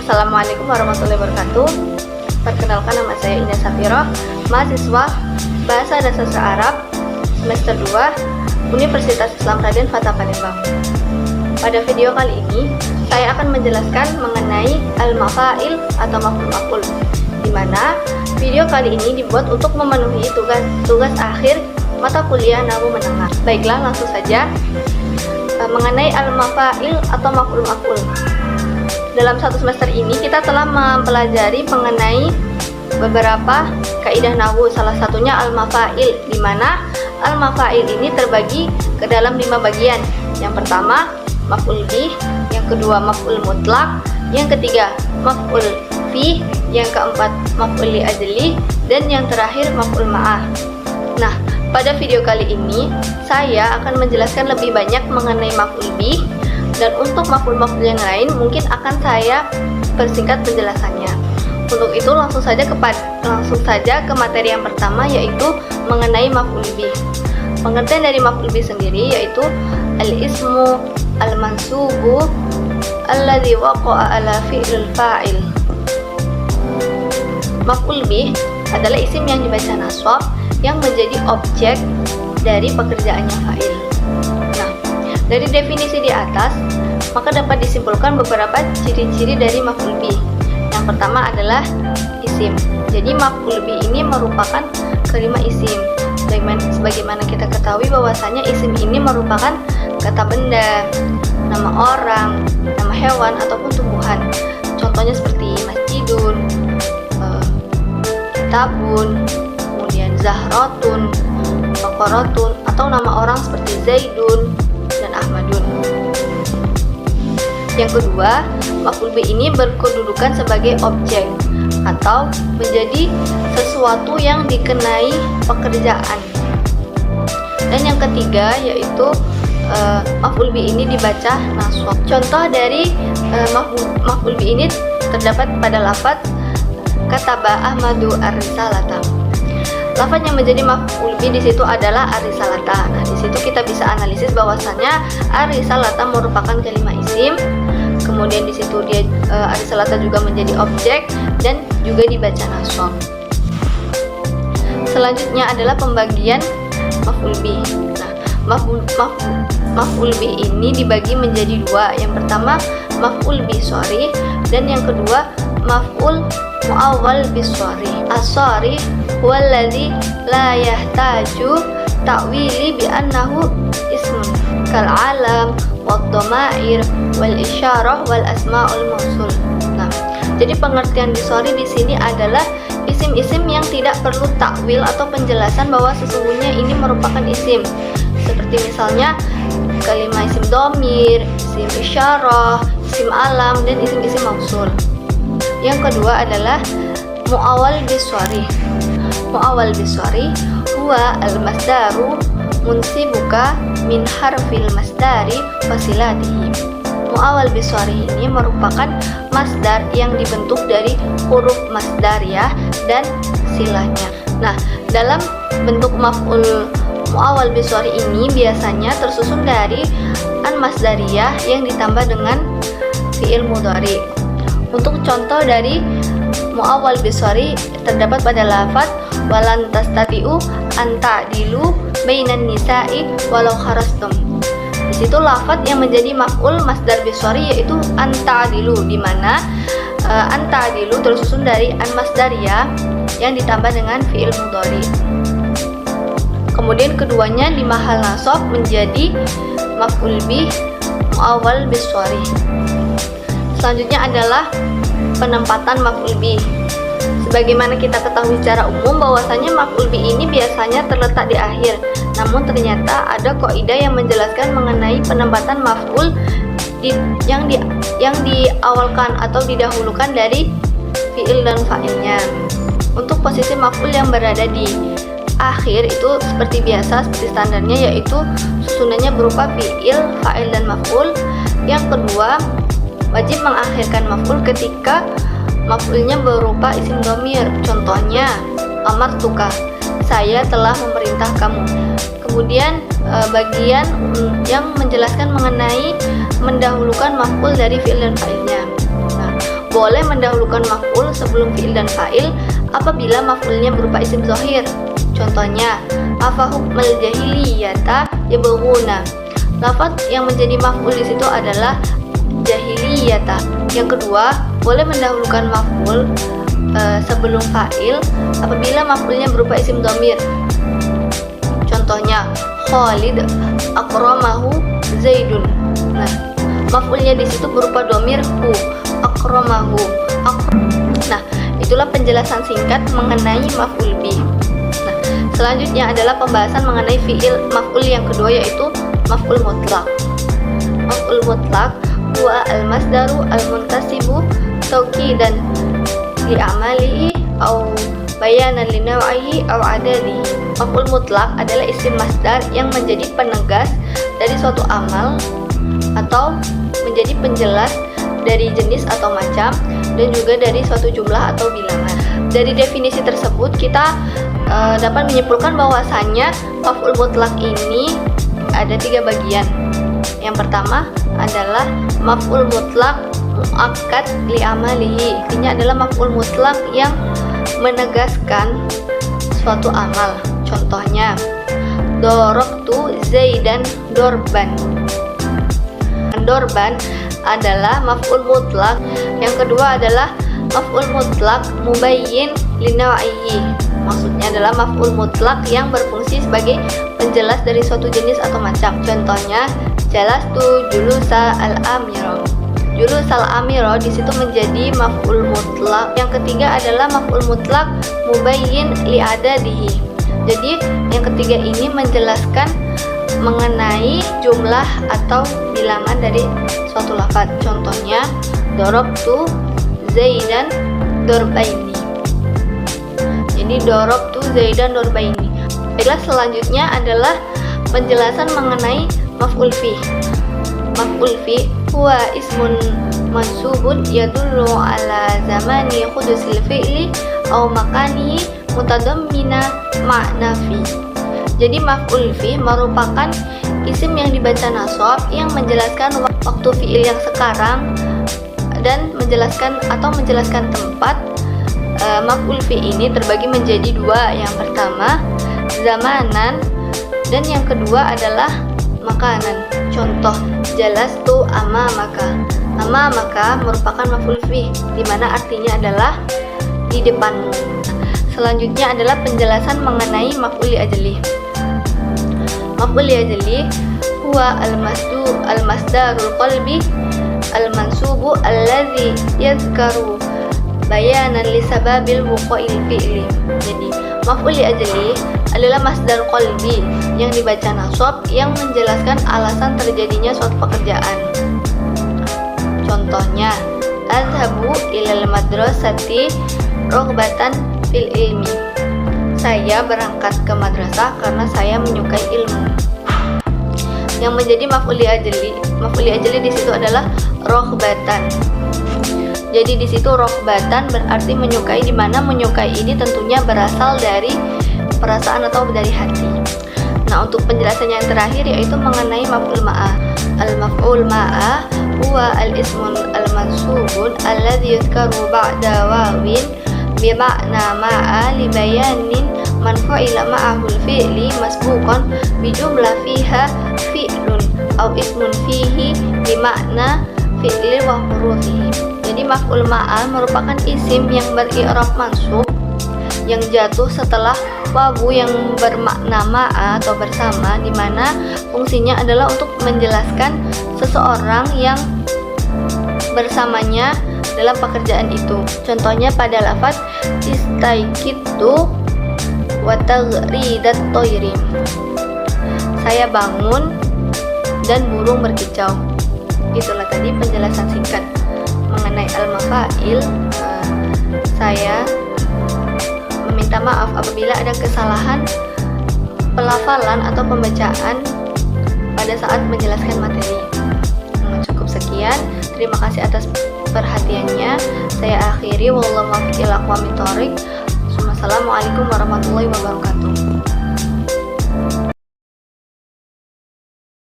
Assalamualaikum warahmatullahi wabarakatuh. Perkenalkan, nama saya Ina Safira, mahasiswa Bahasa dan Sastra Arab semester 2 Universitas Islam Raden Fatah Palembang. Pada video kali ini, saya akan menjelaskan mengenai al-mafail atau maf'ul-maf'ul, di mana video kali ini dibuat untuk memenuhi tugas akhir mata kuliah Nahwu Menengah. Baiklah, langsung saja mengenai al-mafail atau maf'ul-maf'ul. Dalam satu semester ini kita telah mempelajari mengenai beberapa kaidah nahwu, salah satunya al-mafail, di mana al-mafail ini terbagi ke dalam 5 bagian. Yang pertama maf'ul bih, yang kedua maf'ul mutlak, yang ketiga maf'ul fi, yang keempat maf'ul li ajli, dan yang terakhir maf'ul ma'ah. Nah, pada video kali ini saya akan menjelaskan lebih banyak mengenai maf'ul bih, dan untuk maf'ul-maf'ul yang lain mungkin akan saya persingkat penjelasannya. Untuk itu langsung saja ke materi yang pertama, yaitu mengenai maf'ul bih. Pengertian dari maf'ul bih sendiri yaitu al-ismu al-mansubu alladzi waqa'a ala fi'lil fa'il. Maf'ul bih adalah isim yang dibaca nasab yang menjadi objek dari pekerjaannya fa'il. Dari definisi di atas, maka dapat disimpulkan beberapa ciri-ciri dari maf'ul bih. Yang pertama adalah isim. Jadi maf'ul bih ini merupakan kelima isim. Sebagaimana kita ketahui bahwasanya isim ini merupakan kata benda, nama orang, nama hewan ataupun tumbuhan. Contohnya seperti masjidun, kitabun, kemudian zahratun, baqaratun, atau nama orang seperti Zaidun dan Ahmadun. Yang kedua, maf'ul bih ini berkedudukan sebagai objek atau menjadi sesuatu yang dikenai pekerjaan. Dan yang ketiga yaitu maf'ul bih ini dibaca nasab. Contoh dari maf'ul bih ini terdapat pada lafaz kataba Ahmadu ar-risalata. Lafaz yang menjadi maf'ul bih di situ adalah ar-risalata. Nah, di situ kita bisa analisis bahwasannya ar-risalata merupakan kelima isim. Kemudian di situ ar-risalata juga menjadi objek dan juga dibaca nasab. Selanjutnya adalah pembagian maf'ul bih. Nah, maf'ul bih ini dibagi menjadi dua. Yang pertama maf'ul bih sharih, dan yang kedua maf'ul muawwal bis-sharih. As-sharih huwa alladzi la yahtaju ta'wili bi annahu ismun kal alam wad dhamair wal isyarah wal asmaul mausul. Nah, jadi pengertian bis-sharih di sini adalah isim-isim yang tidak perlu takwil atau penjelasan bahwa sesungguhnya ini merupakan isim. Seperti misalnya kalimat isim dhamir, isim isyarah, isim alam, dan isim-isim mausul. Yang kedua adalah muawwal bis-sharih. Muawwal bis-sharih huwa al-masdaru munsibuka min harfil masdari fasilatihi. Muawwal bis-sharih ini merupakan masdar yang dibentuk dari huruf masdariyah dan silahnya. Nah, dalam bentuk maf'ul muawwal bis-sharih ini biasanya tersusun dari an masdariyah yang ditambah dengan fi'il mudhari. Untuk contoh dari muawwal bis-sharih terdapat pada lafaz walan tastati'u an ta'dilu bainan nisa'i walau kharastum. Di situ lafaz yang menjadi maf'ul masdar bis-sharih yaitu an ta'dilu, di mana an ta'dilu tersusun dari an masdariyah yang ditambah dengan fi'il mudhari. Kemudian keduanya di mahal nasab menjadi maf'ul bih muawwal bis-sharih. Selanjutnya adalah penempatan maf'ul bih. Sebagaimana kita ketahui secara umum bahwasanya maf'ul bih ini biasanya terletak di akhir. Namun ternyata ada kaidah yang menjelaskan mengenai penempatan maf'ul yang diawalkan atau didahulukan dari fi'il dan fa'ilnya. Untuk posisi maf'ul yang berada di akhir itu seperti biasa, seperti standarnya, yaitu susunannya berupa fi'il, fa'il, dan maf'ul. Yang kedua, wajib mengakhirkan maf'ul ketika maf'ulnya berupa isim dhamir. Contohnya amartuka, saya telah memerintah kamu. Kemudian bagian yang menjelaskan mengenai mendahulukan maf'ul dari fi'il dan fa'ilnya. Nah, boleh mendahulukan maf'ul sebelum fi'il dan fa'il apabila maf'ulnya berupa isim zahir. Contohnya, afa hukmal jahiliyata yabghuna. Lafaz yang menjadi maf'ul di situ adalah jahiliyata. Yang kedua, boleh mendahulukan maf'ul sebelum fa'il apabila maf'ulnya berupa isim dhamir. Contohnya, Khalid akramahu Zaidun. Nah, maf'ulnya di situ berupa dhamir hu, akramahu. Nah, itulah penjelasan singkat mengenai maf'ul bih. Nah, selanjutnya adalah pembahasan mengenai fi'il maf'ul yang kedua, yaitu maf'ul mutlaq. Maf'ul mutlaq huwa al-masdaru al-muntasibu tauqidan li'amalihi au bayanan li naw'ihi au adadihi. Maf'ul mutlaq adalah isim masdar yang menjadi penegas dari suatu amal atau menjadi penjelas dari jenis atau macam dan juga dari suatu jumlah atau bilangan. Dari definisi tersebut kita dapat menyimpulkan bahwasannya maf'ul mutlaq ini ada 3 bagian. Yang pertama adalah maf'ul mutlaq muakkad li amalihi. Artinya adalah maf'ul mutlaq yang menegaskan suatu amal. Contohnya, dorobtu Zaidan dorban. Dorban adalah maf'ul mutlaq. Yang kedua adalah maf'ul mutlaq mubayyin li naw'ihi. Maksudnya adalah maf'ul mutlaq yang berfungsi sebagai penjelas dari suatu jenis atau macam. Contohnya, jalastu julusa al-amiro. Julus al-amiro di situ menjadi maf'ul mutlaq. Yang ketiga adalah maf'ul mutlaq mubayyin li adadihi. Jadi yang ketiga ini menjelaskan mengenai jumlah atau bilangan dari suatu lafaz. Contohnya, dorobtu Zaidan dorbaini. Jadi dorobtu Zaidan dorbaini. Baiklah, selanjutnya adalah penjelasan mengenai maf'ul fi. Maf'ul fi huwa ismun mansubun yadullu ala zamani hudusil fi'li aw makanihi mutadammina ma'na fi. Jadi maf'ul fi merupakan isim yang dibaca nasab yang menjelaskan waktu fi'il yang sekarang dan menjelaskan tempat. Maf'ul fi ini terbagi menjadi 2. Yang pertama, zamanan, dan yang kedua adalah makanan. Contoh, jalastu amamaka. Amamaka merupakan maf'ul fi, di mana artinya adalah di depanmu. Selanjutnya adalah penjelasan mengenai maf'ul li ajli. Maf'ul li ajli huwa al-masdarul qalbi al-mansubu alladhi yadhkaru bayanan li sababil wuqu'il fi'li. Jadi, maf'ul li ajli adalah masdar qalbi yang dibaca nasab yang menjelaskan alasan terjadinya suatu pekerjaan. Contohnya, azhabu ilal madrasati raghbatan fil ilmi. Saya berangkat ke madrasah karena saya menyukai ilmu. Yang menjadi maf'ul li ajli di situ adalah raghbatan. Jadi di situ raghbatan berarti menyukai, di mana menyukai ini tentunya berasal dari perasaan atau dari hati. Nah, untuk penjelasannya yang terakhir yaitu mengenai maf'ul ma'ah. Al-maf'ul ma'ah huwa al-ismun al-mansubun alladhi yuzkaru ba'da wawin bi ma'na ma'a li bayanin man fa'ila ma'ahul fi'li masbuqan bi jumlah fiha fi'lun aw ismun fihi bi ma'na fi'li wa hurufihi. Jadi maf'ul ma'ah merupakan isim yang beri'rab mansub yang jatuh setelah wawu yang bermakna ma'a atau bersama, di mana fungsinya adalah untuk menjelaskan seseorang yang bersamanya dalam pekerjaan itu. Contohnya pada lafaz istaiqitu wa taghridat toyri. Saya bangun dan burung berkicau. Itulah tadi penjelasan singkat mengenai al-mafail. Saya meminta maaf apabila ada kesalahan pelafalan atau pembacaan pada saat menjelaskan materi. Cukup sekian. Terima kasih atas perhatiannya. Saya akhiri. Wallahu muwaffiq ila aqwamit thoriq. Wassalamualaikum warahmatullahi wabarakatuh.